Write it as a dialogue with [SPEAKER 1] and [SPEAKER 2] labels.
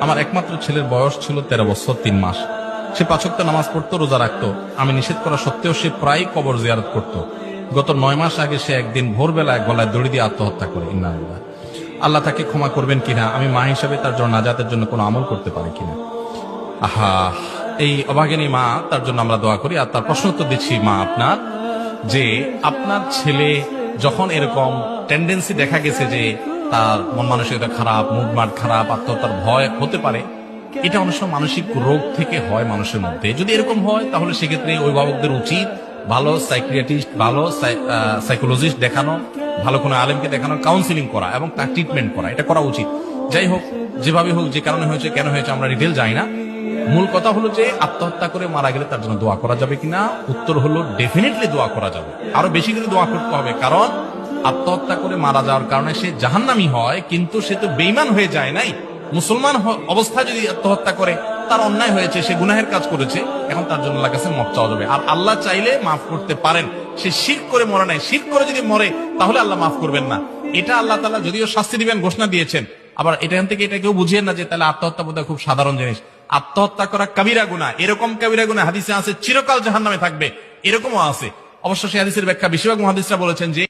[SPEAKER 1] আমার একমাত্র ছেলের বয়স ছিল 13 বছর 3 মাস। সে 5 ওয়াক্ত নামাজ পড়তো, রোজা রাখতো। আমি নিষেধ করা সত্ত্বেও সে প্রায় কবর জিয়ারত করত। গত 9 মাস আগে সে একদিন ভোরবেলায় গলায় দড়ি দিয়ে আত্মহত্যা করে। ইন্নালিল্লাহ। আল্লাহ তাকে ক্ষমা করবেন কিনা, আমি মা হিসাবে তার জন্য নাজাতের জন্য কোনো আমল করতে পারি কিনা। আহা, এই অভাগিনী মা, তার জন্য আমরা দোয়া করি। আর তার প্রশ্ন উত্তর দিচ্ছি মা আপনার, যে আপনার ছেলে যখন এরকম টেন্ডেন্সি দেখা গেছে যে তার মন মানসিকতা খারাপ, মুভমেন্ট খারাপ, আত্মহত্যার ভয় হতে পারে, এটা অনেক সময় মানসিক রোগ থেকে হয় মানুষের মধ্যে। যদি এরকম হয় তাহলে সেক্ষেত্রে অভিভাবকদের উচিত ভালো সাইকিয়াট্রিস্ট, ভালো সাইকোলজিস্ট দেখানো, ভালো কোনো আলেমকে দেখানো, কাউন্সিলিং করা এবং তার ট্রিটমেন্ট করা, এটা করা উচিত। যাই হোক, যেভাবে হোক, যে কারণে হয়েছে, কেন হয়েছে, আমরা ডিটেল জানি না। মূল কথা হলো যে আত্মহত্যা করে মারা গেলে তার জন্য দোয়া করা যাবে কিনা। উত্তর হলো ডেফিনেটলি দোয়া করা যাবে, আরো বেশি করে দোয়া করতে হবে। কারণ আত্মহত্যা করে মারা যাওয়ার কারণে সে জাহান্নামী হয়, কিন্তু সে তো বেঈমান হয়ে যায় নাই। মুসলমান অবস্থায় যদি আত্মহত্যা করে, তার অন্যায় হয়েছে, সে গুনাহের কাজ করেছে, এখন তার জন্য আল্লাহর কাছে মাফ চাওয়া যাবে। আর আল্লাহ চাইলে মাফ করতে পারেন। সে শিরক করে মরে নাই, শিরক করে যদি মরে তাহলে আল্লাহ মাফ করবেন না। এটা আল্লাহ তাআলা যদিও শাস্তি দিবেন ঘোষণা দিয়েছেন। আবার এখান থেকে এটা কেউ বুঝিয়েন না যে তাহলে আত্মহত্যা বোধহয় খুব সাধারণ জিনিস। আত্মহত্যা করা কাবিরা গুনাহ, এরকম কাবিরা গুনাহ হাদিসে আছে চিরকাল জাহান্নামে থাকবে, এরকমও আছে। অবশ্য সেই হাদিসের ব্যাখ্যা বেশিরভাগ মুহাদ্দিসরা বলেছেন যে